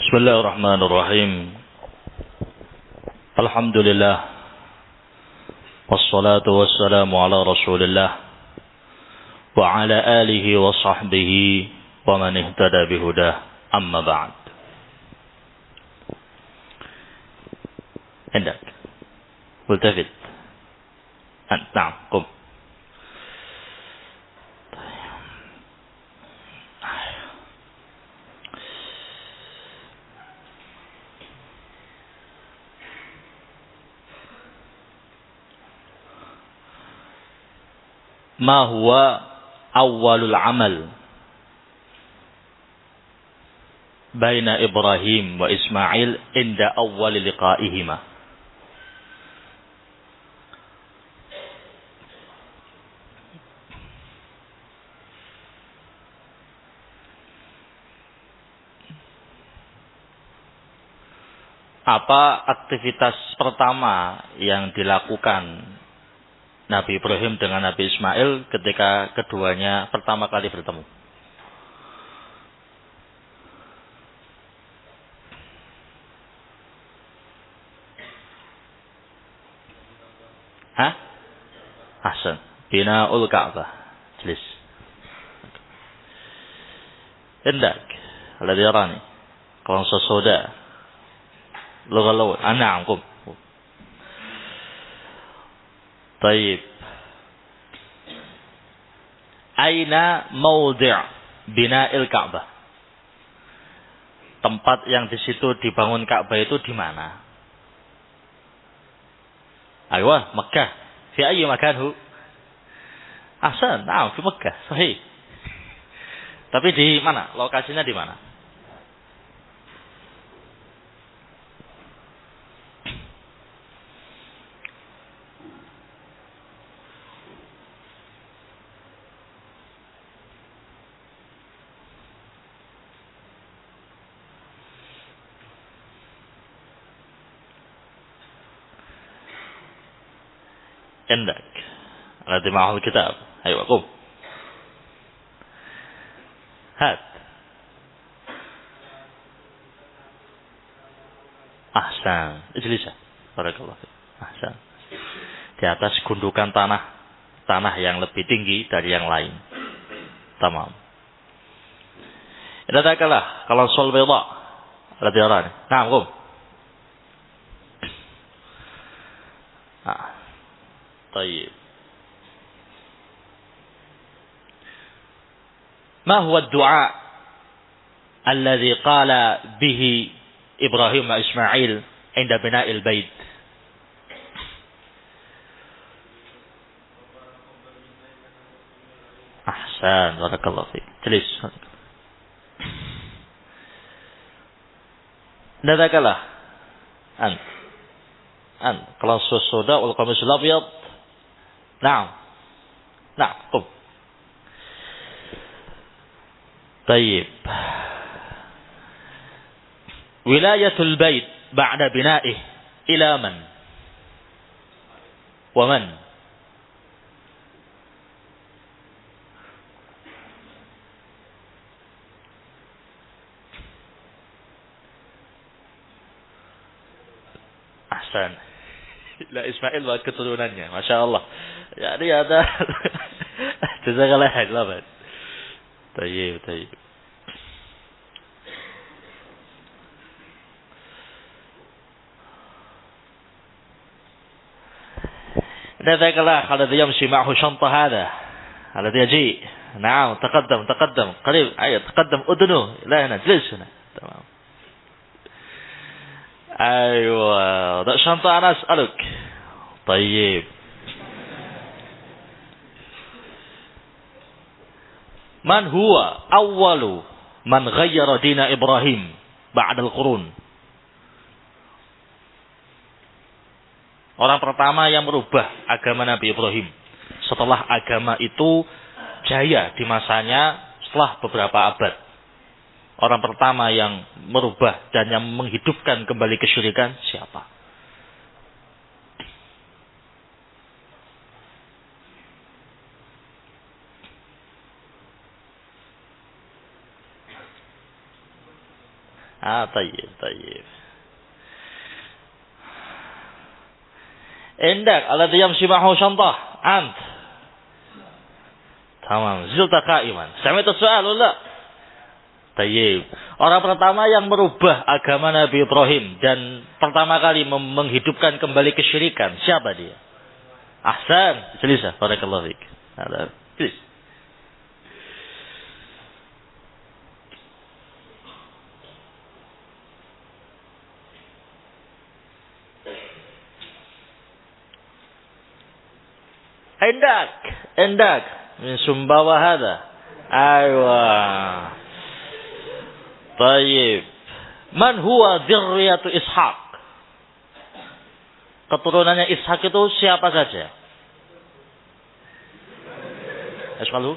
Bismillahirrahmanirrahim. Alhamdulillah. Wassalatu wassalamu ala Rasulillah wa ala alihi wa sahbihi wa man ihtada bihudah. Amma ba'd. Hendak. Multafid. Na'am, qum. Ma huwa awwalul amal baina Ibrahim wa Ismail inda awwal liqa'ihima. Apa aktivitas pertama yang dilakukan Nabi Ibrahim dengan Nabi Ismail ketika keduanya pertama kali bertemu? Hah? Ahsan. Bina'ul Ka'bah. Jelis. Hendak. Alladhi yarani. Kalau sesoda. Lughalaw. Na'am, qum. Baik. Aina mawdi' bina'il Ka'bah? Tempat yang di situ dibangun Ka'bah itu di mana? Aywa, Makkah. Fi ayyi makanhu? Ahsan, na'am, fi Makkah. Sahih. Tapi di mana? Lokasinya di mana? Indak. Alladhi ma'ahul kitab. Ayo, qum. Hat. Ahsan. Ijlisa. Barakallahu fiik. Ahsan. Di atas gundukan tanah yang lebih tinggi dari yang lain. Tamam. Ini takalah kalau sol beda. Alladhi yarani. Naam, qum. طيب ما هو الدعاء الذي قال به إبراهيم وإسماعيل عند بناء البيت؟ أحسن بارك الله فيك. جلس. Nadakalah أنت kelas soda wal qamis al-abyad. نعم نعم قم. طيب ولاية البيت بعد بنائه إلى من ومن؟ أحسن. La Ismail buat keturunannya, masya Allah. Jadi ada jazakallah khair lah. Tayyib. Nadakalah alladhi yamshi ma'ahu shanta hadha alladhi yaji. Na'am, taqaddam qarib. Ayo taqaddam udnu. La hana jlis huna. Tamam. أيوة ده شنطة أنا أسألك. طيب من هو أول من غير دين إبراهيم بعد القرون? Orang pertama yang merubah agama Nabi Ibrahim setelah agama itu jaya di masanya setelah beberapa abad. Orang pertama yang merubah dan yang menghidupkan kembali kesyirikan siapa? Tayyib, tayyib. Indak alladhi yamshi ma'ahu shantah. Ant. Tamam. Zilta qa'iman. Sami'ta su'al wala? Tayyib. Orang pertama yang merubah agama Nabi Ibrahim dan pertama kali menghidupkan kembali kesyirikan, siapa dia? Ahsan. Jelisah. Barakallahu fiik. Jelis. Endak min Sumbawa hada. Aywa. Tayyib. Man huwa dzurriyyatu Ishaq? Keturunannya Ishaq itu siapa saja? Asqalu?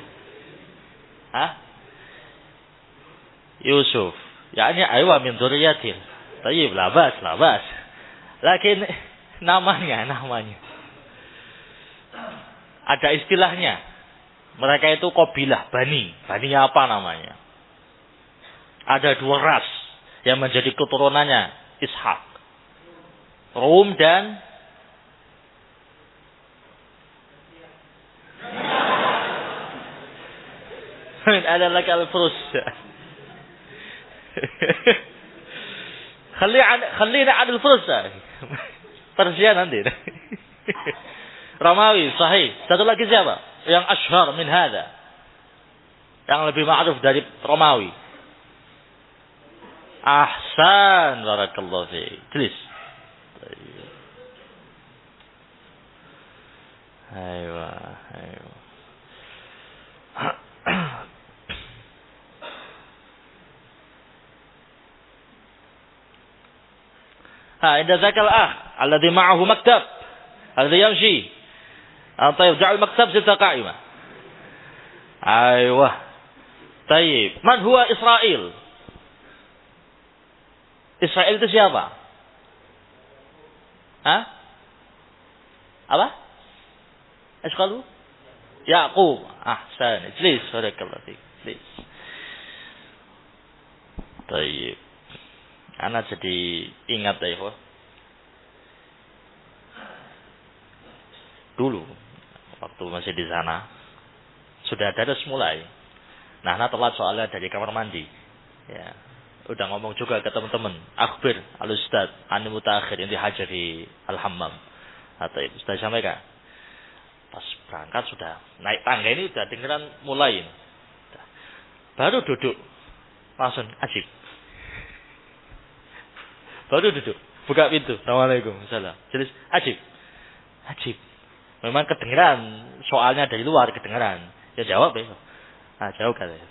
Yusuf. Yani aywa min dzurriyyatin. Tayyib, labas. Lakin namanya. Ada istilahnya. Mereka itu qabilah, bani. Bani apa namanya? Ada 2 ras yang menjadi keturunannya Ishak. Rum dan ada lagi al-Furus. Khalina ad al-Furus. Persia nanti. Romawi, sahih. Satu lagi siapa? Yang ashhar min hada. Yang lebih ma'ruf dari Romawi. Ahsan. Barakallahu fiik. Tulis. Aywa. Inda zakal alladhi ma'ahu maktab. Alladhi yamshi. طيب جعل المكتب ستة قائمة. أيوة. طيب من هو إسرائيل? Israel itu siapa? Apa? Asqalu? Yaqub. Ahsan. Ijlis. Barakallahu fiik. Ijlis. Tayyib. Ana jadi ingat ya, ikhwah. Dulu waktu masih di sana sudah ada mulai. Nah, telat soalnya dari kamar mandi. Ya, udah ngomong juga ke teman-teman. Akhbir al-ustad an mutaakhir yang dihajar di al-hammam. Atau sudah sampaikan. Pas berangkat sudah naik tangga ini udah dengeran mulai. Baru duduk langsung ajib. Baru duduk, buka pintu. Assalamualaikum. Salam. Jelas ajib. Memang kedengeran, soalnya dari luar kedengeran. Ya jawab ya. Jawab katanya.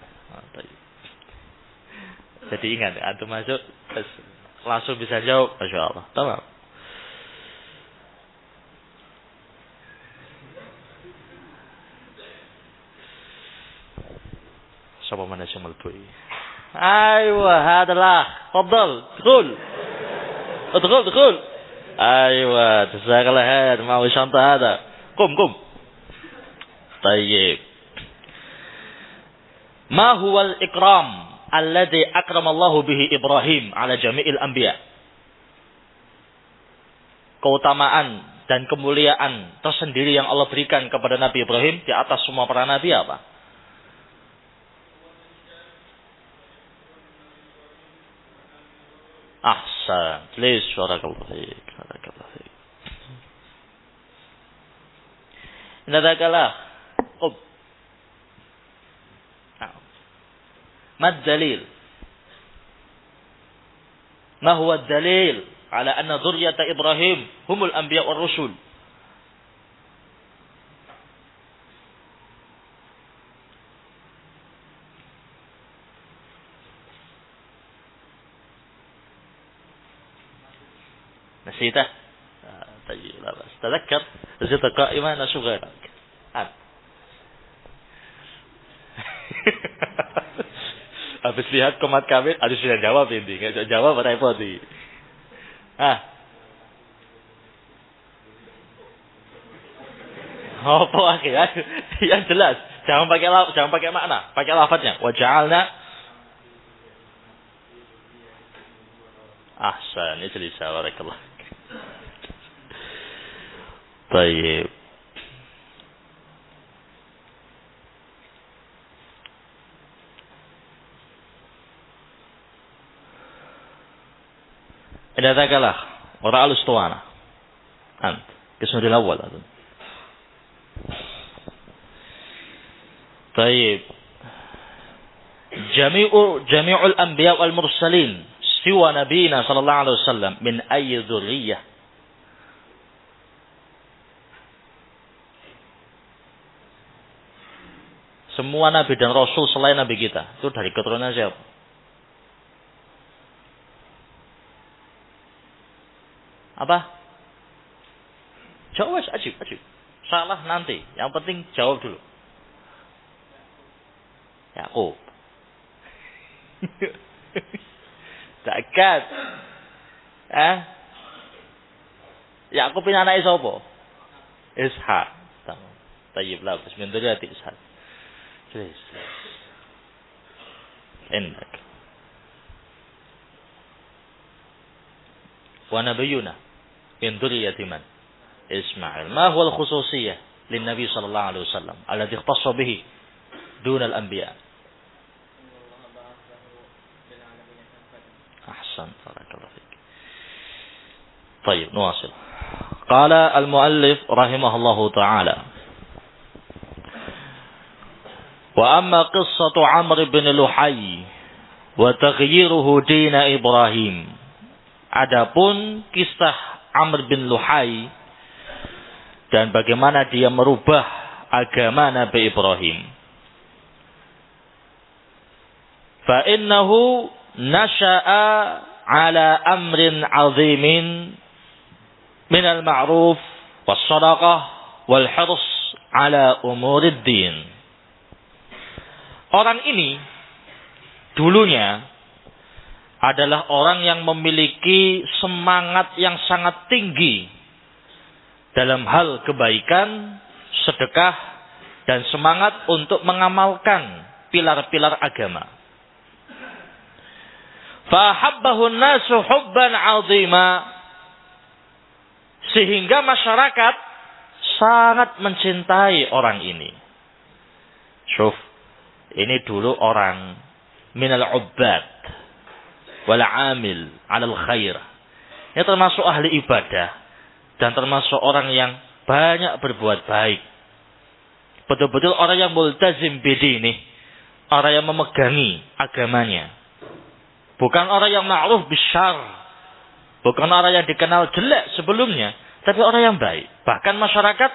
Jadi ingat, antum masuk langsung bisa jawab. Masya Allah. Tamam. Siapa mana yang melbui? Aywa, hadalah. Fadal, Dukul. Aywa, jazakallah khair. Mau syantah hada. Kum. Tayyib. Ma huwal ikram alladhi akramallahu bihi Ibrahim ala jami'il anbiya. Keutamaan dan kemuliaan tersendiri yang Allah berikan kepada Nabi Ibrahim di atas semua para nabi apa? Ahsan. Please, barakallahu fiik. Nadakalah. ما الدليل؟ ما هو الدليل على أن ذرية إبراهيم هم الأنبياء والرسل؟ نسيته؟ طيب لا بأس. تذكر زدت قائمة نشوف غيرك. Habis lihat komat kami, harus sudah jawab ini. Nggak jawab, repot nih. Apa akhirnya? Yang jelas. Jangan pakai makna. Pakai lafadznya. Wa ja'alna. Ahsan, ijlis barakallah. Baik. إذا ذاك الأخ ورأى الأسطوانة أنت قسم الأول أظن. طيب جميع الأنبياء والمرسلين سوى نبينا صلى الله عليه وسلم من أي ذرية؟ Semua nabi dan rasul selain nabi kita itu dari keturunan siapa? Apa? Jawab ajib. Salah nanti. Yang penting jawab dulu. Yakub. Zakat. Yakub ini anak sapa? Ishak. Tayyib lah, bismillah Ishak. Jelas. Enak. Wa nabiyuna min dzurriyyati man? Ismail. Ma huwa al-khususiyyah lin Nabi sallallahu alaihi wasallam alladhi ikhtassa bihi dun al-anbiya? Ahsan, barakallahu fik. طيب نواصل. قال المؤلف رحمه الله تعالى: وأما قصة عمرو بن لحي وتغييره دين إبراهيم. Adapun kisah Amr bin Luhai dan bagaimana dia merubah agama Nabi Ibrahim. Fa innahu nasha'a ala amrin 'azimin min al-ma'ruf was-shadaqah wal-hirs ala umurid din. Orang ini dulunya adalah orang yang memiliki semangat yang sangat tinggi dalam hal kebaikan, sedekah, dan semangat untuk mengamalkan pilar-pilar agama. Fahabbahu an-nasu hubban 'azima, sehingga masyarakat sangat mencintai orang ini. Syuf, ini dulu orang minal ubbad wal amil 'alal khair. Ini termasuk ahli ibadah dan termasuk orang yang banyak berbuat baik. Betul-betul orang yang multazim bidini, orang yang memegangi agamanya. Bukan orang yang ma'ruf bisyarr, bukan orang yang dikenal jelek sebelumnya, tapi orang yang baik. Bahkan masyarakat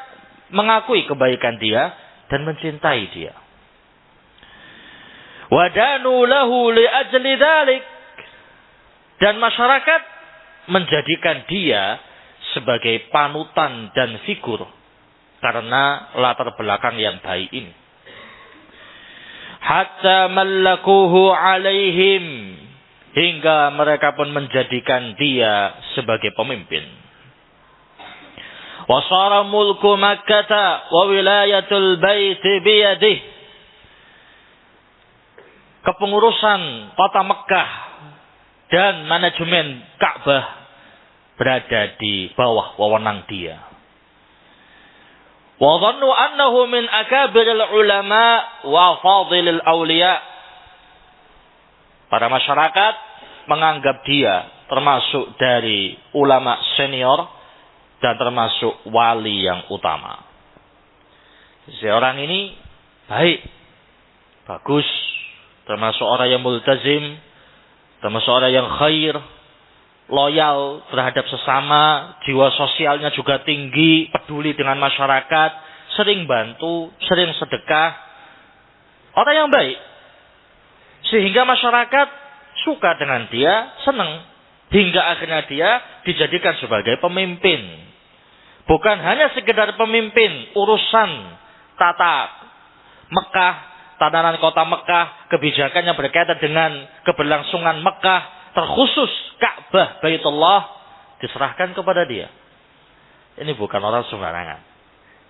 mengakui kebaikan dia dan mencintai dia. Wadanu lahu li ajli dzalik. Dan masyarakat menjadikan dia sebagai panutan dan figur karena latar belakang yang baik ini. Hatta mallakuhu alaihim, hingga mereka pun menjadikan dia sebagai pemimpin. Wa shara mulku Makkah wa wilayatul bait biyadihi. Kepengurusan kota Mekah dan manajemen Ka'bah berada di bawah wewenang dia. Wa dhannu annahu min akabiril ulama wa fadilil awliya. Para masyarakat menganggap dia termasuk dari ulama senior dan termasuk wali yang utama. Seorang ini baik, bagus, termasuk orang yang multazim, termasuk orang yang khair, loyal terhadap sesama, jiwa sosialnya juga tinggi, peduli dengan masyarakat, sering bantu, sering sedekah. Orang yang baik. Sehingga masyarakat suka dengan dia, senang. Hingga akhirnya dia dijadikan sebagai pemimpin. Bukan hanya sekedar pemimpin urusan tata Mekah, tatanan kota Mekah, kebijakannya berkaitan dengan keberlangsungan Mekah, terkhusus Ka'bah Baitullah diserahkan kepada dia. Ini bukan orang sembarangan.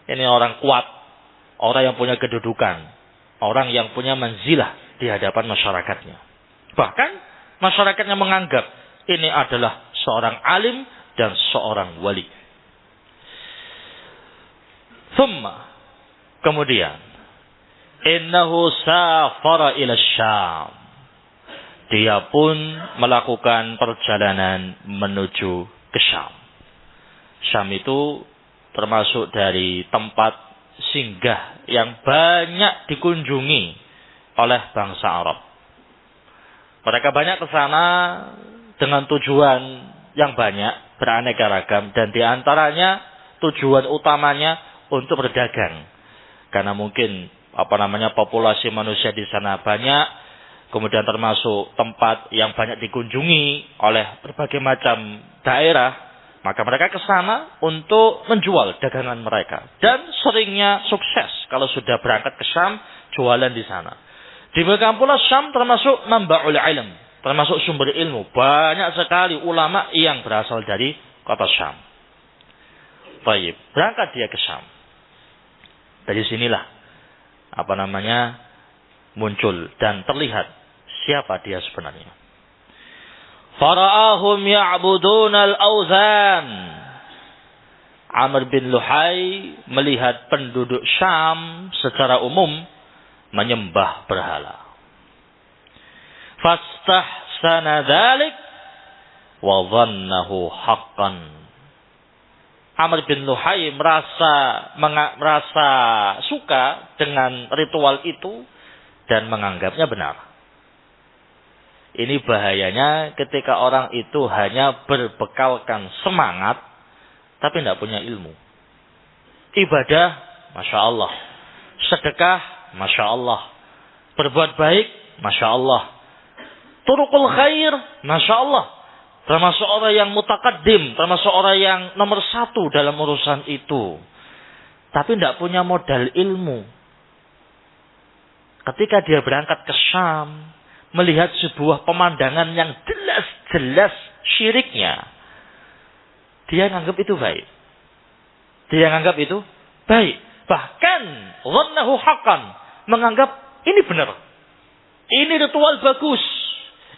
Ini orang kuat, orang yang punya kedudukan, orang yang punya manzilah di hadapan masyarakatnya. Bahkan masyarakatnya menganggap ini adalah seorang alim dan seorang wali. Thumma, kemudian, innahu safara ila Syam. Dia pun melakukan perjalanan menuju ke Syam. Syam itu termasuk dari tempat singgah yang banyak dikunjungi oleh bangsa Arab. Mereka banyak ke sana dengan tujuan yang banyak, beraneka ragam, dan diantaranya tujuan utamanya untuk berdagang. Karena mungkin populasi manusia di sana banyak, kemudian termasuk tempat yang banyak dikunjungi oleh berbagai macam daerah, maka mereka ke sana untuk menjual dagangan mereka. Dan seringnya sukses kalau sudah berangkat ke Syam, jualan di sana. Demikian pula Syam termasuk manba'ul ilm, termasuk sumber ilmu. Banyak sekali ulama yang berasal dari kota Syam. Baik, berangkat dia ke Syam. Dari sinilah muncul dan terlihat siapa dia sebenarnya. Fara'ahum ya'buduna al-awzan. Amr bin Luhai melihat penduduk Syam secara umum menyembah berhala. Fastahsana dzalik wa dhannahu haqqan. Amr bin Luhai merasa suka dengan ritual itu dan menganggapnya benar. Ini bahayanya ketika orang itu hanya berbekalkan semangat tapi tidak punya ilmu. Ibadah, Masya Allah. Sedekah, Masya Allah. Berbuat baik, Masya Allah. Turukul khair, Masya Allah. Termasuk orang yang mutakaddim, termasuk orang yang nomor 1 dalam urusan itu. Tapi tidak punya modal ilmu. Ketika dia berangkat ke Syam, melihat sebuah pemandangan yang jelas-jelas syiriknya, dia menganggap itu baik. Dia menganggap itu baik. Bahkan, dhannahu haqqan, menganggap ini benar. Ini ritual bagus.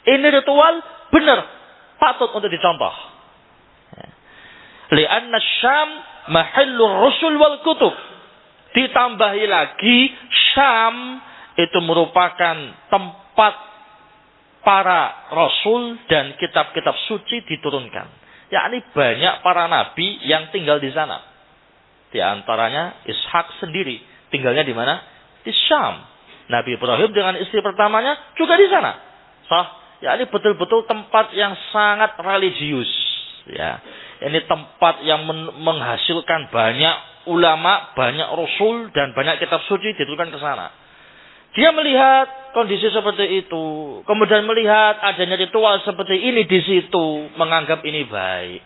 Ini ritual benar. Patut untuk dicontoh. Lianna Syam mahallur rusul wal kutub. Ditambahi lagi, Syam itu merupakan tempat para rasul dan kitab-kitab suci diturunkan. Yakni banyak para nabi yang tinggal di sana. Di antaranya Ishak sendiri. Tinggalnya di mana? Di Syam. Nabi Ibrahim dengan istri pertamanya juga di sana. Yakni betul-betul tempat yang sangat religius. Ya. Ini tempat yang menghasilkan banyak ulama, banyak rasul dan banyak kitab suci diturunkan ke sana. Dia melihat kondisi seperti itu, kemudian melihat adanya ritual seperti ini di situ, menganggap ini baik.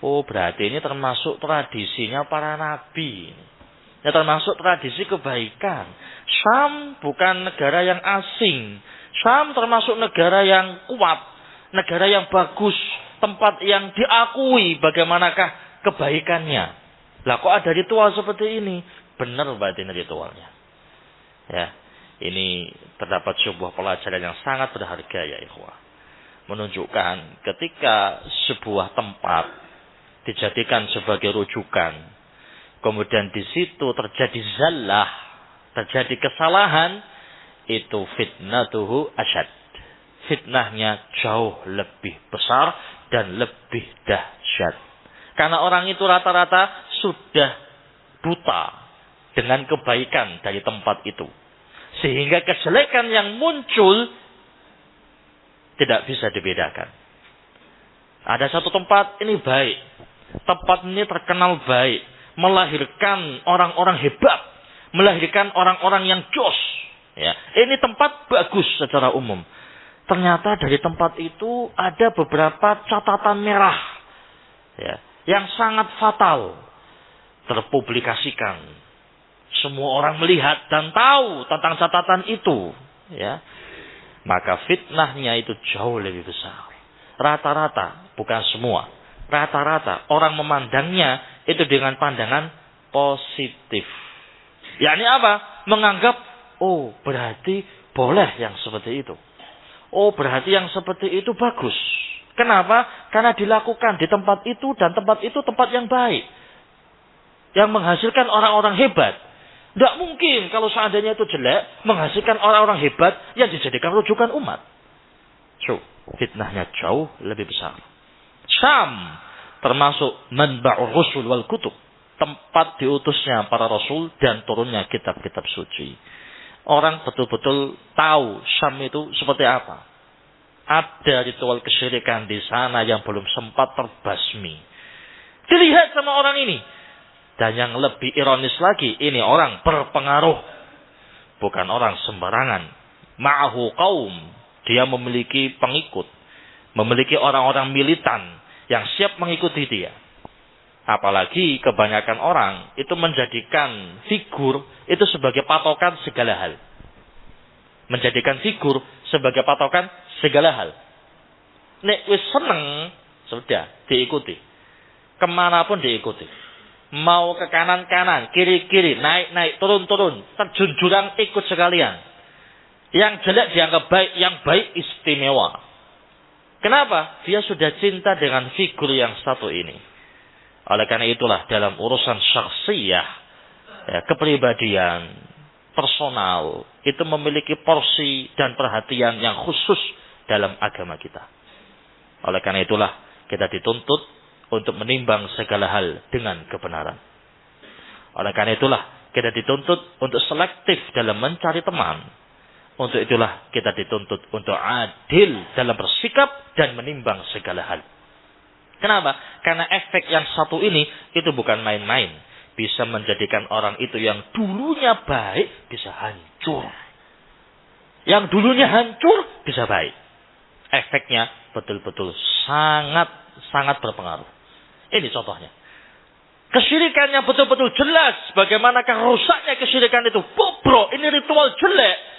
Oh, berarti ini termasuk tradisinya para nabi. Ini termasuk tradisi kebaikan. Syam bukan negara yang asing. Syam termasuk negara yang kuat, negara yang bagus, tempat yang diakui bagaimanakah kebaikannya. Lah kok ada ritual seperti ini? Benar berarti ini ritualnya. Ya. Ini terdapat sebuah pelajaran yang sangat berharga ya ikhwah. Menunjukkan ketika sebuah tempat dijadikan sebagai rujukan, kemudian di situ terjadi zallah, terjadi kesalahan, itu fitnatuhu asyad. Fitnahnya jauh lebih besar dan lebih dahsyat. Karena orang itu rata-rata sudah buta dengan kebaikan dari tempat itu. Sehingga kejelekan yang muncul tidak bisa dibedakan. Ada satu tempat ini baik. Tempat ini terkenal baik. Melahirkan orang-orang hebat. Melahirkan orang-orang yang jos. Ya. Ini tempat bagus secara umum. Ternyata dari tempat itu ada beberapa catatan merah. Ya. Yang sangat fatal. Terpublikasikan. Semua orang melihat dan tahu tentang catatan itu. Ya. Maka fitnahnya itu jauh lebih besar. Rata-rata, bukan semua. Rata-rata orang memandangnya itu dengan pandangan positif. Yakni apa? Menganggap, oh berarti boleh yang seperti itu. Oh berarti yang seperti itu bagus. Kenapa? Karena dilakukan di tempat itu dan tempat itu tempat yang baik. Yang menghasilkan orang-orang hebat. Tidak mungkin kalau seandainya itu jelek, menghasilkan orang-orang hebat yang dijadikan rujukan umat. So, fitnahnya jauh lebih besar. Syam termasuk manba'ur rusul wal kutub. Tempat diutusnya para rasul dan turunnya kitab-kitab suci. Orang betul-betul tahu Syam itu seperti apa. Ada ritual kesyirikan di sana yang belum sempat terbasmi. Dilihat sama orang ini. Dan yang lebih ironis lagi, ini orang berpengaruh. Bukan orang sembarangan. Ma'ahu qaum. Dia memiliki pengikut. Memiliki orang-orang militan yang siap mengikuti dia. Apalagi kebanyakan orang itu menjadikan figur itu sebagai patokan segala hal. Menjadikan figur sebagai patokan segala hal. Nek wis seneng, sudah diikuti. Kemanapun diikuti. Mau ke kanan-kanan, kiri-kiri, naik-naik, turun-turun, terjun jurang ikut sekalian. Yang jelek dianggap baik, yang baik istimewa. Kenapa? Dia sudah cinta dengan figur yang satu ini. Oleh karena itulah dalam urusan syakhsiyah, ya, kepribadian, personal, itu memiliki porsi dan perhatian yang khusus dalam agama kita. Oleh karena itulah kita dituntut untuk menimbang segala hal dengan kebenaran. Oleh karena itulah kita dituntut untuk selektif dalam mencari teman. Untuk itulah kita dituntut untuk adil dalam bersikap dan menimbang segala hal. Kenapa? Karena efek yang satu ini itu bukan main-main. Bisa menjadikan orang itu yang dulunya baik bisa hancur. Yang dulunya hancur bisa baik. Efeknya betul-betul sangat berpengaruh. Ini contohnya. Kesyirikannya betul-betul jelas. Bagaimanakah rusaknya kesyirikan itu. Bobrok, ini ritual jelek.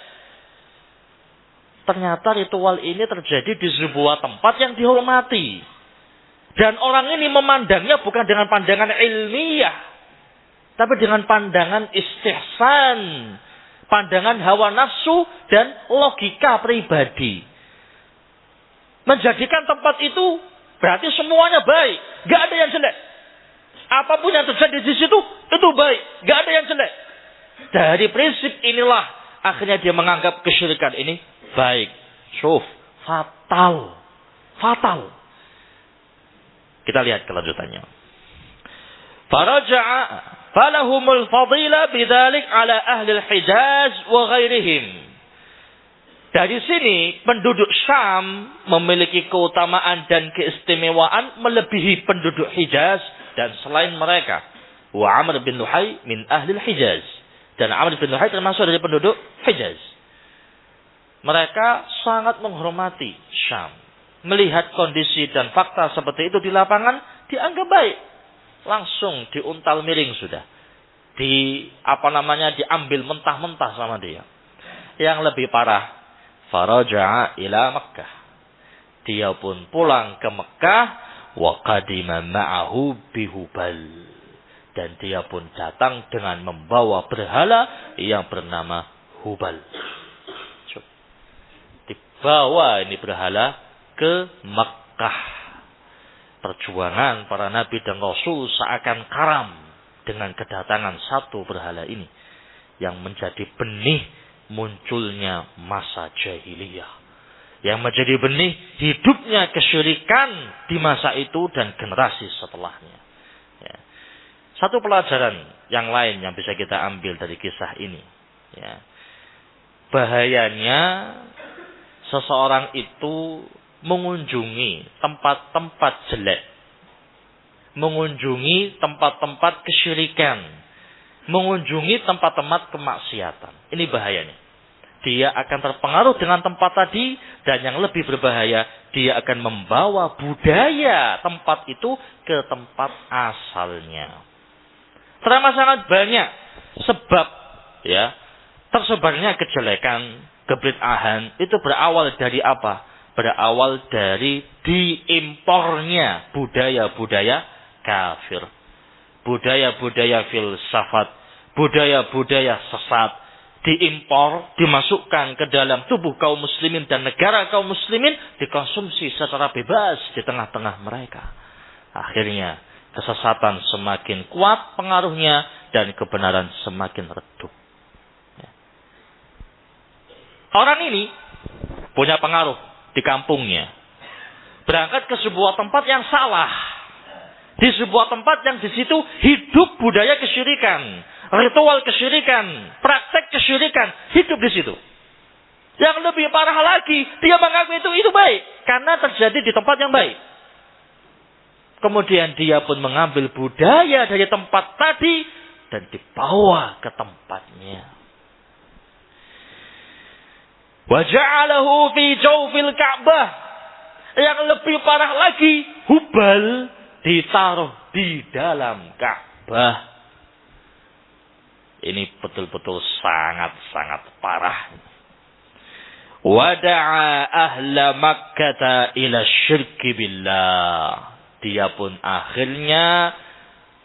Ternyata ritual ini terjadi di sebuah tempat yang dihormati. Dan orang ini memandangnya bukan dengan pandangan ilmiah. Tapi dengan pandangan istihsan. Pandangan hawa nafsu dan logika pribadi. Menjadikan tempat itu berarti semuanya baik. Gak ada yang jelek. Apapun yang terjadi di situ, itu baik. Gak ada yang jelek. Dari prinsip inilah akhirnya dia menganggap kesyirikan ini baik. Syuf. Fatal. Kita lihat kelanjutannya. Faraja'a falahumul fadila bidzalik ala ahli al-Hijaz wa ghairihim. Dari sini penduduk Syam memiliki keutamaan dan keistimewaan melebihi penduduk Hijaz dan selain mereka. Wa Amr bin Luhai min ahli al-Hijaz. Dan Amr bin Luhai termasuk dari penduduk Hijaz. Mereka sangat menghormati Syam. Melihat kondisi dan fakta seperti itu di lapangan, dianggap baik. Langsung diuntal miring sudah. Diambil mentah-mentah sama dia. Yang lebih parah, faraja'a ila Makkah. Dia pun pulang ke Mekah, wa qadima ma'ahu bihubal. Dan dia pun datang dengan membawa berhala yang bernama Hubal. Dibawa ini berhala ke Makkah. Perjuangan para nabi dan rasul seakan karam dengan kedatangan satu berhala ini yang menjadi benih munculnya masa jahiliyah, yang menjadi benih hidupnya kesyirikan di masa itu dan generasi setelahnya. Ya. Satu pelajaran yang lain yang bisa kita ambil dari kisah ini, ya. Bahayanya seseorang itu mengunjungi tempat-tempat jelek, mengunjungi tempat-tempat kesyirikan, mengunjungi tempat-tempat kemaksiatan. Ini bahayanya. Dia akan terpengaruh dengan tempat tadi, dan yang lebih berbahaya, dia akan membawa budaya tempat itu ke tempat asalnya. Terdapat sangat banyak sebab ya tersebarnya kejelekan, kebid'ahan itu berawal dari apa? Berawal dari diimpornya budaya-budaya kafir. Budaya-budaya filsafat. Budaya-budaya sesat. diimpor, dimasukkan ke dalam tubuh kaum muslimin dan negara kaum muslimin, dikonsumsi secara bebas di tengah-tengah mereka. Akhirnya kesesatan semakin kuat pengaruhnya dan kebenaran semakin redup. Orang ini punya pengaruh di kampungnya. Berangkat ke sebuah tempat yang salah. Di sebuah tempat yang di situ hidup budaya kesyirikan, ritual kesyirikan, praktek kesyirikan, hidup di situ. Yang lebih parah lagi, dia mengaku itu baik karena terjadi di tempat yang baik. Kemudian dia pun mengambil budaya dari tempat tadi dan dibawa ke tempatnya. Wa ja'alahu fi jawfil Ka'bah. Yang lebih parah lagi, Hubal ditaruh di dalam Ka'bah. Ini betul-betul sangat-sangat parah. Wada'a ahla Makkah ila syirki billah. Dia pun akhirnya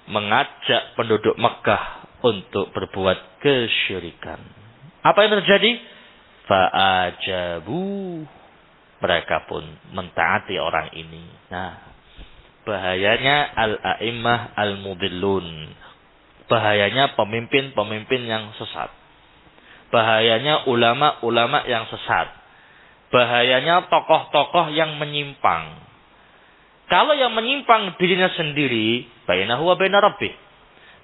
mengajak penduduk Mekah untuk berbuat kesyirikan. Apa yang terjadi? Fa'ajabu. Mereka pun mentaati orang ini. Nah, bahayanya al-a'immah al-mudillun. Bahayanya pemimpin-pemimpin yang sesat. Bahayanya ulama-ulama yang sesat. Bahayanya tokoh-tokoh yang menyimpang. Kalau yang menyimpang dirinya sendiri, bainahu wa baina rabbih.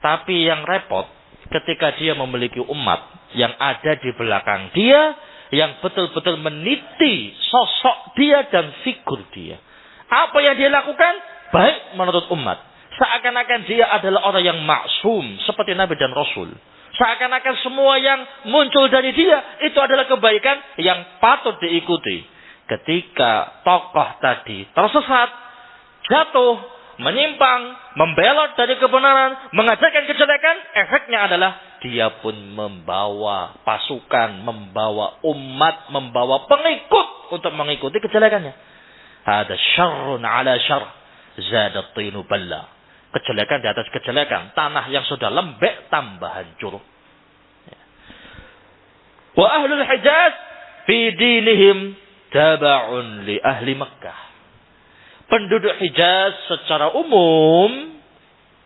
Tapi yang repot ketika dia memiliki umat yang ada di belakang dia, yang betul-betul meniti sosok dia dan figur dia. Apa yang dia lakukan? Baik menurut umat. Seakan-akan dia adalah orang yang maksum seperti Nabi dan Rasul. Seakan-akan semua yang muncul dari dia itu adalah kebaikan yang patut diikuti. Ketika tokoh tadi tersesat, jatuh, menyimpang, membelot dari kebenaran, mengajarkan kejelekan, efeknya adalah dia pun membawa pasukan, membawa umat, membawa pengikut untuk mengikuti kejelekannya. Ada syarrun ala syarr, zadat tinu balla. Kejelekan di atas kejelekan, tanah yang sudah lembek tambah hancur. Wa ahlul Hijaz fi dinihim taba'un li ahli Makkah. Penduduk Hijaz secara umum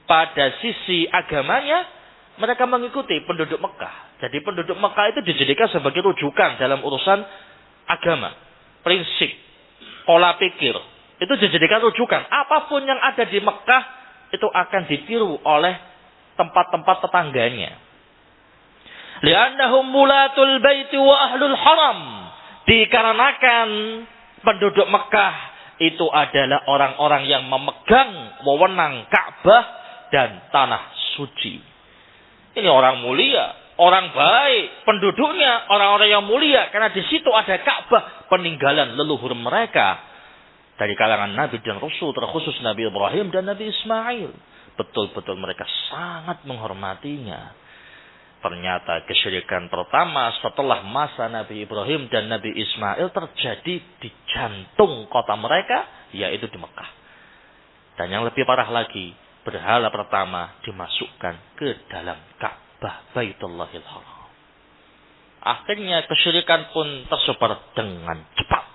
pada sisi agamanya mereka mengikuti penduduk Mekah. Jadi penduduk Mekah itu dijadikan sebagai rujukan dalam urusan agama, prinsip, pola pikir. Itu dijadikan rujukan. Apapun yang ada di Mekah itu akan ditiru oleh tempat-tempat tetangganya. Li'annahum mulatul baiti wa ahlul haram. Dikarenakan penduduk Mekah itu adalah orang-orang yang memegang wewenang Ka'bah dan tanah suci. Ini orang mulia, orang baik, penduduknya orang-orang yang mulia karena di situ ada Ka'bah, peninggalan leluhur mereka dari kalangan Nabi dan Rasul, terkhusus Nabi Ibrahim dan Nabi Ismail. Betul-betul mereka sangat menghormatinya. Ternyata kesyirikan pertama setelah masa Nabi Ibrahim dan Nabi Ismail terjadi di jantung kota mereka, yaitu di Mekah. Dan yang lebih parah lagi, berhala pertama dimasukkan ke dalam Ka'bah Baitullahil Haram. Akhirnya kesyirikan pun tersebar dengan cepat.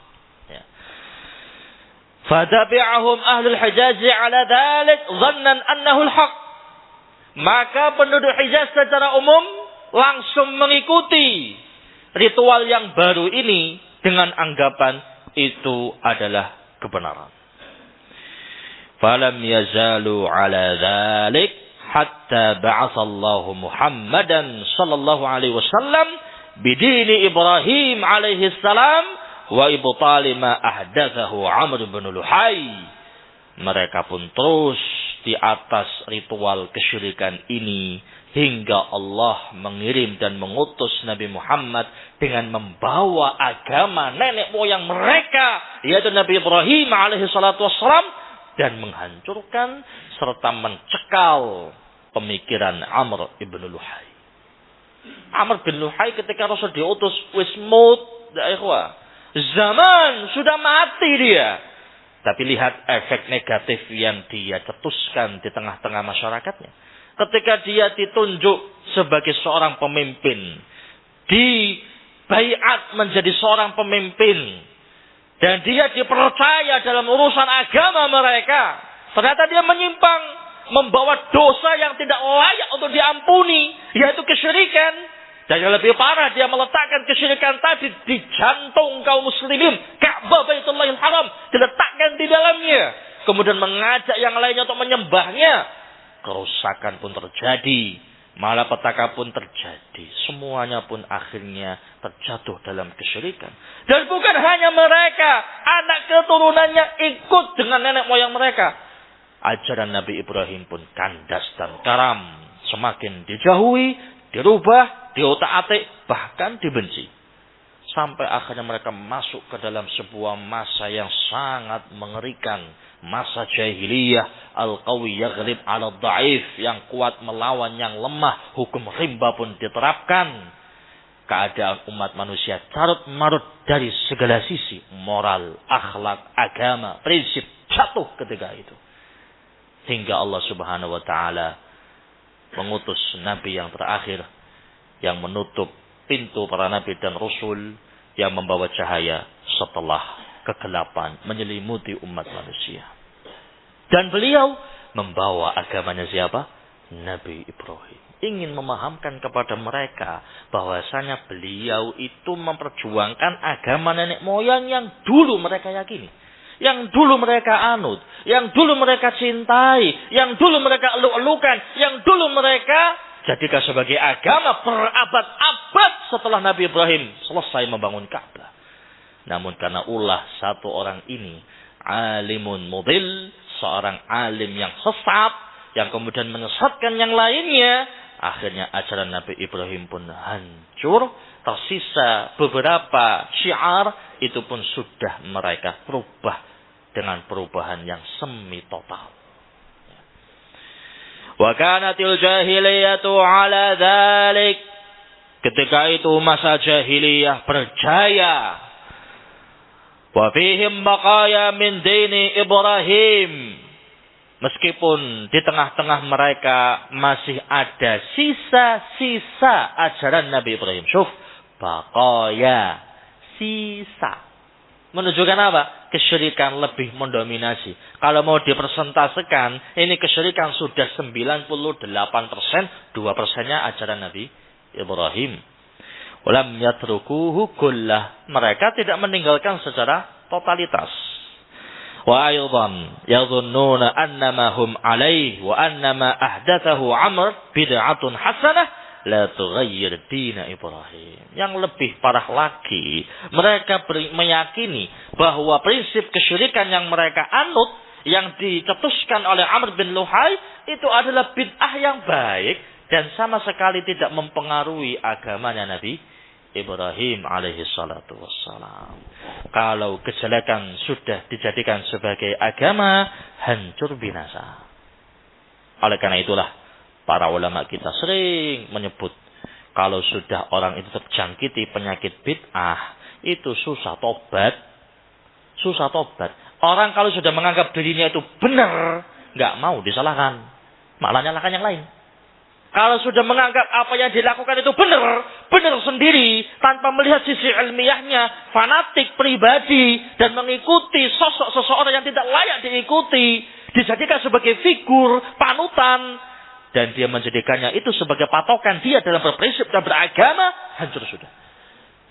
Fadabi'ahum ahlul Hijaz ala dhalik dhannan annahu al-haq. Maka penduduk Hijaz secara umum langsung mengikuti ritual yang baru ini dengan anggapan itu adalah kebenaran. Falam yazalu ala dhalik hatta ba'athallahu Muhammadan sallallahu alaihi wasallam bidini Ibrahim alaihi salam wa ibtali ma ahdathahu Amr bin Luhai. Mereka pun terus di atas ritual kesyirikan ini hingga Allah mengirim dan mengutus Nabi Muhammad dengan membawa agama nenek moyang mereka, yaitu Nabi Ibrahim alaihi salatu wassalam, dan menghancurkan serta mencekal pemikiran Amr ibn Luhai. Amr bin Luhai ketika Rasul diutus wismut, zaman sudah mati dia. Tapi lihat efek negatif yang dia cetuskan di tengah-tengah masyarakatnya. Ketika dia ditunjuk sebagai seorang pemimpin, dibaiat menjadi seorang pemimpin, dan dia dipercaya dalam urusan agama mereka, ternyata dia menyimpang, membawa dosa yang tidak layak untuk diampuni, yaitu kesyirikan. Dan yang lebih parah, dia meletakkan kesyirikan tadi di jantung kaum muslimin. Ka'bah Baitullahil Haram diletakkan di dalamnya. Kemudian mengajak yang lainnya untuk menyembahnya. Kerusakan pun terjadi. Malapetaka pun terjadi. Semuanya pun akhirnya terjatuh dalam kesyirikan. Dan bukan hanya mereka. Anak keturunannya ikut dengan nenek moyang mereka. Ajaran Nabi Ibrahim pun kandas dan karam. Semakin dijauhi, dirubah, diotak-atik, bahkan dibenci. Sampai akhirnya mereka masuk ke dalam sebuah masa yang sangat mengerikan. Masa jahiliyah, al-qawi yaghlib ala dhaif, yang kuat melawan yang lemah. Hukum rimba pun diterapkan. Keadaan umat manusia carut marut dari segala sisi. Moral, akhlak, agama, prinsip jatuh ketika itu. Hingga Allah Subhanahu wa ta'ala mengutus Nabi yang terakhir, yang menutup pintu para Nabi dan Rasul, yang membawa cahaya setelah kegelapan menyelimuti umat manusia. Dan beliau membawa agamanya siapa? Nabi Ibrahim. Ingin memahamkan kepada mereka bahwasanya beliau itu memperjuangkan agama nenek moyang yang dulu mereka yakini, yang dulu mereka anut, yang dulu mereka cintai, yang dulu mereka eluk-elukan, yang dulu mereka jadikan sebagai agama berabad-abad setelah Nabi Ibrahim selesai membangun Ka'bah. Namun karena ulah satu orang ini, alimun mudil, seorang alim yang sesat, yang kemudian menyesatkan yang lainnya, akhirnya ajaran Nabi Ibrahim pun hancur. Tersisa beberapa syiar, itu pun sudah mereka rubah dengan perubahan yang semi total. Wa kanatil jahiliyatu ala dzalik. Ketika itu masa jahiliyah berjaya. Wa fihim baqaya min dini Ibrahim. Meskipun di tengah-tengah mereka masih ada sisa-sisa ajaran Nabi Ibrahim. Syuf, baqaya, sisa. Menunjukkan apa? Kesyirikan lebih mendominasi. Kalau mau dipresentasikan, ini kesyirikan sudah 98%, 2%-nya ajaran Nabi Ibrahim. Walam yatrukuhu kullah. Mereka tidak meninggalkan secara totalitas. Wa aydan yadhunnuna annama hum alaih wa annama ahdathahu Amr bid'atun hasanah la tughayyir dina Ibrahim. Yang lebih parah lagi, mereka meyakini bahwa prinsip kesyirikan yang mereka anut, yang dicetuskan oleh Amr bin Luhai, itu adalah bid'ah yang baik dan sama sekali tidak mempengaruhi agamanya Nabi Ibrahim alaihi salatu wassalam. Kalau kejelekan sudah dijadikan sebagai agama, hancur binasa. Oleh karena itulah para ulama kita sering menyebut, kalau sudah orang itu terjangkiti penyakit bid'ah, itu susah tobat. Susah tobat. Orang kalau sudah menganggap dirinya itu benar, nggak mau disalahkan, malah nyalahkan yang lain. Kalau sudah menganggap apa yang dilakukan itu benar, benar sendiri, tanpa melihat sisi ilmiahnya, fanatik pribadi, dan mengikuti sosok seseorang yang tidak layak diikuti, dijadikan sebagai figur, panutan, dan dia menjadikannya itu sebagai patokan dia dalam berprinsip dan beragama, hancur sudah.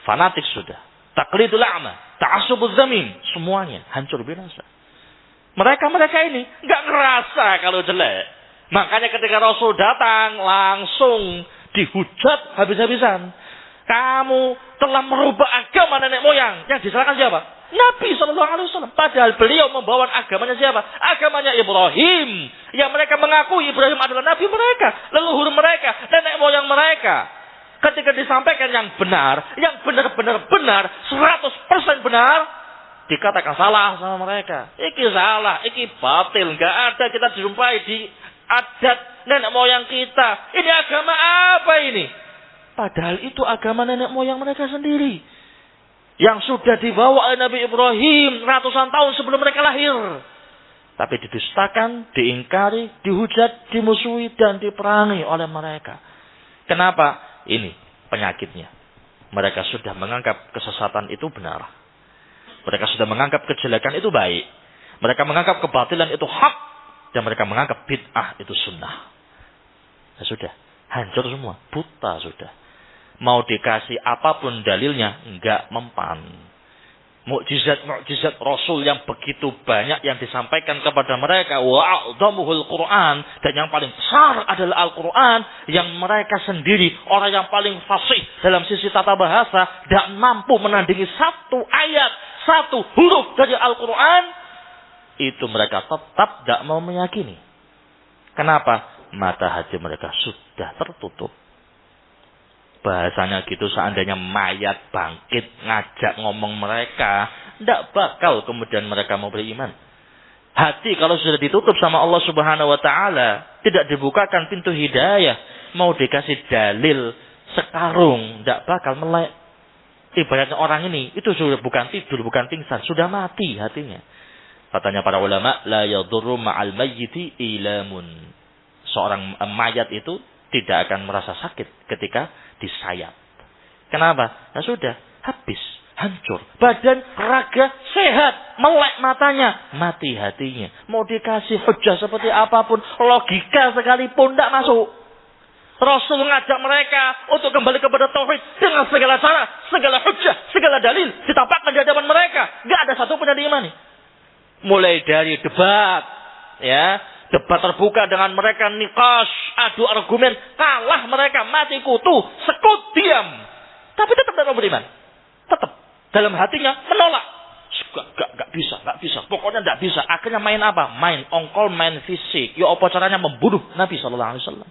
Fanatik sudah. Taqlidul a'ma, ta'assubuz zamin, semuanya hancur binasa. Mereka ini nggak ngerasa kalau jelek. Makanya ketika Rasul datang, langsung dihujat habis-habisan. Kamu telah merubah agama nenek moyang. Yang disalahkan siapa? Nabi SAW. Padahal beliau membawa agamanya siapa? Agamanya Ibrahim. Yang mereka mengakui Ibrahim adalah Nabi mereka, leluhur mereka, nenek moyang mereka. Ketika disampaikan yang benar, yang benar-benar benar, 100% benar, dikatakan salah sama mereka. Iki salah, iki batil. Nggak ada kita dijumpai di adat nenek moyang kita. Ini agama apa ini? Padahal itu agama nenek moyang mereka sendiri, yang sudah dibawa oleh Nabi Ibrahim ratusan tahun sebelum mereka lahir. Tapi didustakan, diingkari, dihujat, dimusuhi, dan diperangi oleh mereka. Kenapa? Ini penyakitnya. Mereka sudah menganggap kesesatan itu benar. Mereka sudah menganggap kejelekan itu baik. Mereka menganggap kebatilan itu hak. Dan mereka menganggap bid'ah itu sunnah. Ya sudah. Hancur semua. Buta sudah. Mau dikasih apapun dalilnya, enggak mempan. Mukjizat-mukjizat Rasul yang begitu banyak yang disampaikan kepada mereka. Wa'adhamuhul Qur'an. Dan yang paling besar adalah Al-Quran. Yang mereka sendiri, orang yang paling fasih dalam sisi tata bahasa, tidak mampu menandingi satu ayat, satu huruf dari Al-Quran. Itu mereka tetap tidak mau meyakini. Kenapa? Mata hati mereka sudah tertutup. Bahasanya gitu, seandainya mayat bangkit ngajak ngomong mereka, tidak bakal kemudian mereka mau beriman. Hati kalau sudah ditutup sama Allah Subhanahu wa taala, tidak dibukakan pintu hidayah, mau dikasih dalil sekarung, tidak bakal melek. Ibaratnya orang ini itu sudah bukan tidur, bukan pingsan, sudah mati hatinya. Katanya para ulama, la yadurru ma'al mayyiti ilamun. Seorang mayat itu tidak akan merasa sakit ketika disayat. Kenapa? Nah sudah, habis, hancur. Badan, raga, sehat. Melek matanya, mati hatinya. Mau dikasih hujah seperti apapun, logika sekalipun tidak masuk. Rasul mengajak mereka untuk kembali kepada tauhid dengan segala cara, segala hujah, segala dalil ditampakkan di hadapan mereka. Tidak ada satu pun yang diimani. Mulai dari debat, ya. Debat terbuka dengan mereka, nikash, adu argumen, kalah mereka, mati kutu, sekut, diam. Tapi tetap tidak beriman. Tetap. Dalam hatinya menolak. Gak bisa. Pokoknya tidak bisa. Akhirnya main apa? Main ongkol, main fisik. Ya apa caranya membunuh Nabi SAW.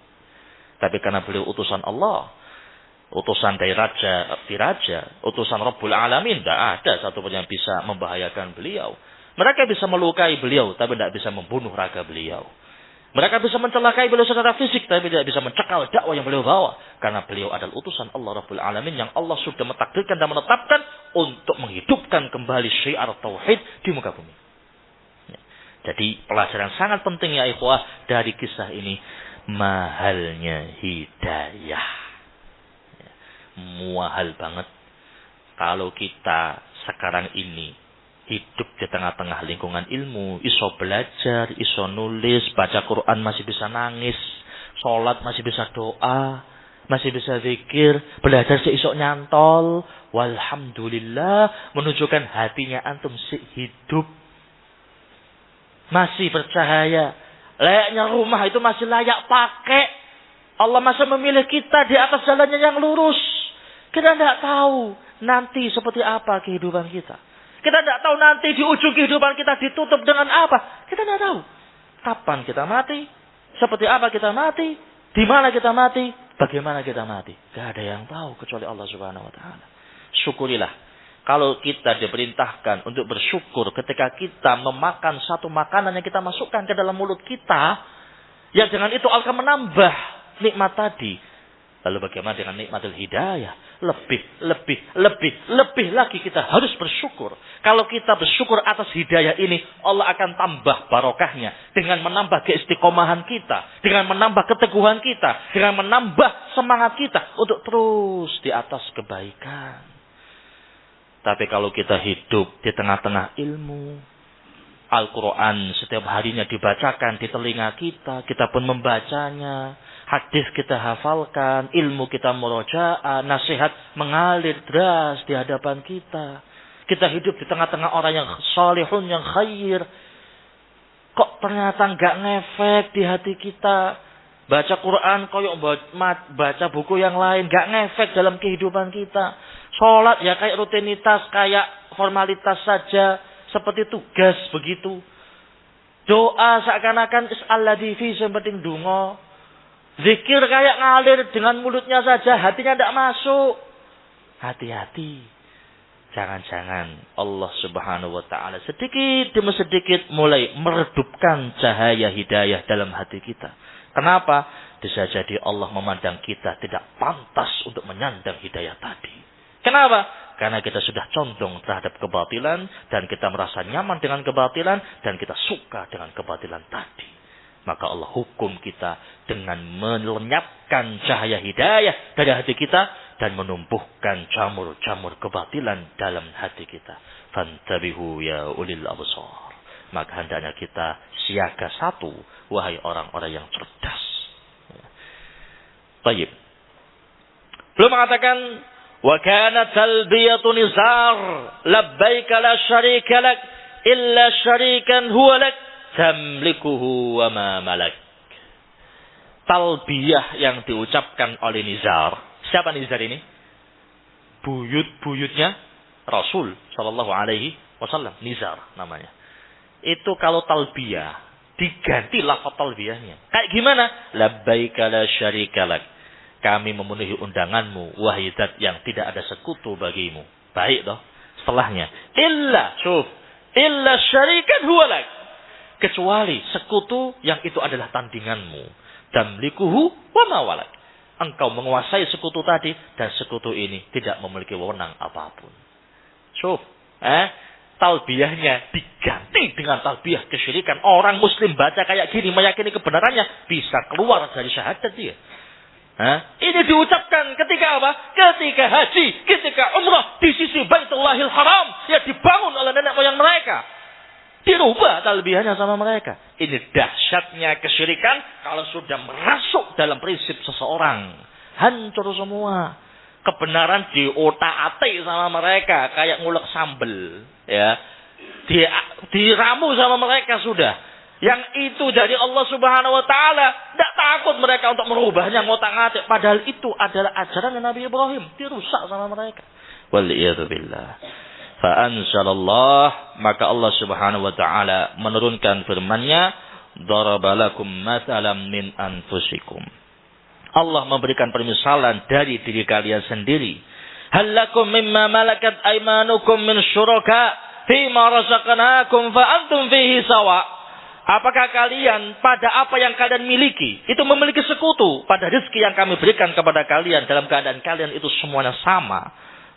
Tapi karena beliau utusan Allah, utusan dari raja, utusan Rabbul Alamin, tidak ada satupun yang bisa membahayakan beliau. Mereka bisa melukai beliau, tapi tidak bisa membunuh raga beliau. Mereka bisa mencelakai beliau secara fisik, tapi tidak bisa mencekal dakwah yang beliau bawa. Karena beliau adalah utusan Allah Rabbul Alamin yang Allah sudah mentakdirkan dan menetapkan untuk menghidupkan kembali syiar tauhid di muka bumi. Ya. Jadi pelajaran sangat penting ya ikhwah dari kisah ini. Mahalnya hidayah. Ya. Mahal banget. Kalau kita sekarang ini hidup di tengah-tengah lingkungan ilmu, iso belajar, iso nulis, baca Quran masih bisa nangis, sholat masih bisa doa, masih bisa zikir, belajar seisok nyantol, walhamdulillah, menunjukkan hatinya antum hidup, masih bercahaya, layaknya rumah itu masih layak pakai. Allah masih memilih kita di atas jalannya yang lurus. Kita tidak tahu nanti seperti apa kehidupan kita. Kita tidak tahu nanti di ujung kehidupan kita ditutup dengan apa. Kita tidak tahu. Kapan kita mati? Seperti apa kita mati? Di mana kita mati? Bagaimana kita mati? Tidak ada yang tahu kecuali Allah Subhanahu wa taala. Syukurilah. Kalau kita diperintahkan untuk bersyukur ketika kita memakan satu makanan yang kita masukkan ke dalam mulut kita, yang dengan itu akan menambah nikmat tadi. Lalu bagaimana dengan nikmatul hidayah? Lebih lagi kita harus bersyukur. Kalau kita bersyukur atas hidayah ini, Allah akan tambah barokahnya. Dengan menambah keistiqomahan kita. Dengan menambah keteguhan kita. Dengan menambah semangat kita untuk terus di atas kebaikan. Tapi kalau kita hidup di tengah-tengah ilmu, Al-Quran setiap harinya dibacakan di telinga kita. Kita pun membacanya. Hadis kita hafalkan, ilmu kita murojaah, nasihat mengalir deras di hadapan kita. Kita hidup di tengah-tengah orang yang salihun, yang khair. Kok ternyata nggak ngefek di hati kita? Baca Quran, koyok baca buku yang lain, nggak ngefek dalam kehidupan kita. Sholat ya kayak rutinitas, kayak formalitas saja, seperti tugas begitu. Doa seakan-akan is'alladhi fi penting dungo. Zikir kayak ngalir dengan mulutnya saja, hatinya tidak masuk. Hati-hati. Jangan-jangan Allah Subhanahu wa taala sedikit demi sedikit mulai meredupkan cahaya hidayah dalam hati kita. Kenapa? Bisa jadi Allah memandang kita tidak pantas untuk menyandang hidayah tadi. Kenapa? Karena kita sudah condong terhadap kebatilan dan kita merasa nyaman dengan kebatilan dan kita suka dengan kebatilan tadi. Maka Allah hukum kita dengan melenyapkan cahaya hidayah dari hati kita dan menumbuhkan jamur-jamur kebatilan dalam hati kita. Fantabihu ya ulil absar. Maka hendaknya kita siaga satu, wahai orang-orang yang cerdas. Baik. Belum mengatakan wa kana talbiyatu nizar labbaika la syarika lak illa syarikan huwa lak tamlikuhu wa ma malak. Talbiyah yang diucapkan oleh Nizar. Siapa Nizar ini? Buyut-buyutnya Rasul sallallahu alaihi wasallam. Nizar namanya. Itu kalau talbiyah diganti lafaz talbiyahnya. Kayak gimana? Labbaika la syarika lak. Kami memenuhi undanganmu wahai zat yang tidak ada sekutu bagimu. Baik toh. Setelahnya illa syarikan huwa lak. Kecuali sekutu yang itu adalah tandinganmu. Tamlikuhu wa ma walak. Engkau menguasai sekutu tadi dan sekutu ini tidak memiliki wewenang apapun. Talbiyahnya diganti dengan talbiyah kesyirikan. Orang muslim baca kayak gini meyakini kebenarannya bisa keluar dari syahadat dia. Ini diucapkan ketika apa? Ketika haji, ketika umrah di sisi Baitullahil Haram yang dibangun oleh nenek moyang mereka. Dirubah talbiyahnya sama mereka. Ini dahsyatnya kesyirikan kalau sudah merasuk dalam prinsip seseorang. Hancur semua. Kebenaran diotak-atik sama mereka kayak ngulek sambel, ya. Diramu sama mereka sudah. Yang itu dari Allah Subhanahu wa taala, tidak takut mereka untuk merubahnya ngotak-ngatik, padahal itu adalah ajaran Nabi Ibrahim, dirusak sama mereka. Wal-iyadu billah. Fa anzalallah, maka Allah Subhanahu wa taala menurunkan firman-Nya, darabalakum mathalan min anfusikum. Allah memberikan permisalan dari diri kalian sendiri. Hal lakum mimma malakat aymanukum min syuraka fima razaqnakum fa antum fihi sawa. Apakah kalian pada apa yang kalian miliki itu memiliki sekutu pada rezeki yang kami berikan kepada kalian dalam keadaan kalian itu semuanya sama?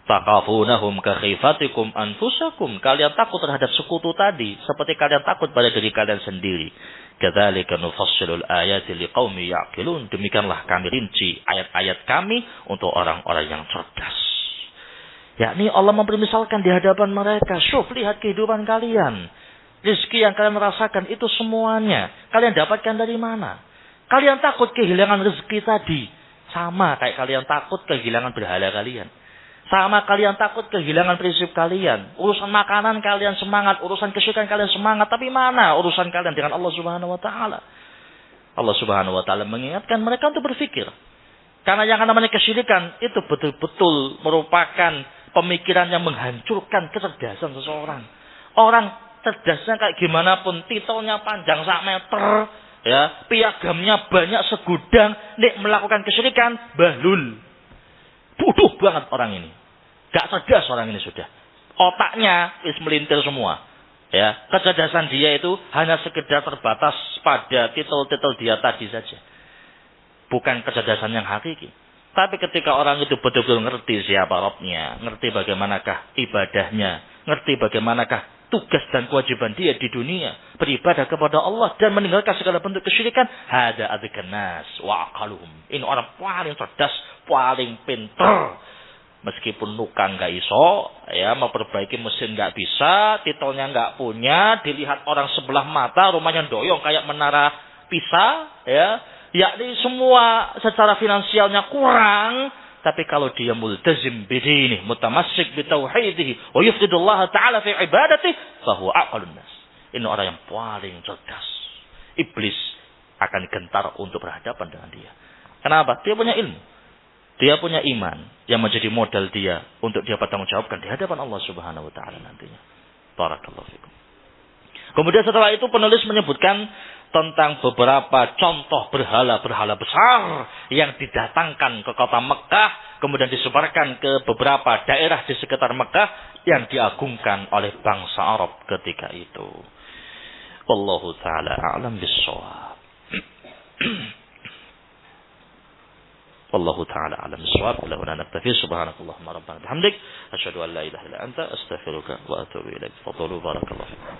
Taqafunahum ka khifatikum anfusakum. Kalian takut terhadap sekutu tadi seperti kalian takut pada diri kalian sendiri. Kadzalika nufassilul ayati liqaumi ya'qilun. Demikianlah kami rinci ayat-ayat kami untuk orang-orang yang cerdas. Yakni Allah mempermisalkan di hadapan mereka, "Syuf, lihat kehidupan kalian. Rezeki yang kalian rasakan itu semuanya kalian dapatkan dari mana? Kalian takut kehilangan rezeki tadi, sama kayak kalian takut kehilangan berhala kalian. Sama kalian takut kehilangan prinsip kalian. Urusan makanan kalian semangat, urusan kesyirikan kalian semangat, tapi mana urusan kalian dengan Allah Subhanahu wa taala?" Allah Subhanahu wa taala mengingatkan mereka untuk berpikir. Karena yang namanya kesyirikan itu betul-betul merupakan pemikiran yang menghancurkan kecerdasan seseorang. Orang cerdasnya kayak gimana pun, titelnya panjang sak meter, ya, piagamnya banyak segudang, nek melakukan kesyirikan, bahlul. Bodoh banget orang ini. Gak cerdas orang ini sudah. Otaknya is melintir semua. Ya, kecerdasan dia itu hanya sekedar terbatas pada titel-titel dia tadi saja. Bukan kecerdasan yang hakiki. Tapi ketika orang itu betul-betul ngerti siapa Rabbnya, ngerti bagaimanakah ibadahnya, ngerti bagaimanakah tugas dan kewajiban dia di dunia, beribadah kepada Allah dan meninggalkan segala bentuk kesyirikan, hada adzkan nas wa aqaluhum. Ini orang paling cerdas, paling pintar. Meskipun nukang nggak iso, ya, memperbaiki mesin nggak bisa, titelnya nggak punya, dilihat orang sebelah mata, rumahnya doyong kayak menara Pisa, ya, yakni semua secara finansialnya kurang. Tapi kalau dia multazim bidini, mutamassik bitauhidihi, wa yufridullah ta'ala fi ibadatihi, fahuwa aqalun nas. Ini orang yang paling cerdas. Iblis akan gentar untuk berhadapan dengan dia. Kenapa? Dia punya ilmu. Dia punya iman yang menjadi modal dia untuk dia bertanggungjawabkan di hadapan Allah Subhanahu wa taala nantinya. Barakallahu fikum. Kemudian setelah itu penulis menyebutkan tentang beberapa contoh berhala-berhala besar yang didatangkan ke kota Mekah, kemudian disebarkan ke beberapa daerah di sekitar Mekah yang diagungkan oleh bangsa Arab ketika itu. Wallahu ta'ala a'lam bis-shawab. Wallahu ta'ala a'lam bis-shawab. La ilaha illa anta, subhanakallahumma rabbana bihamdik, asyhadu an la ilaha illa anta, astaghfiruka wa atubu ilaik. Fadlu barakallahu fikum.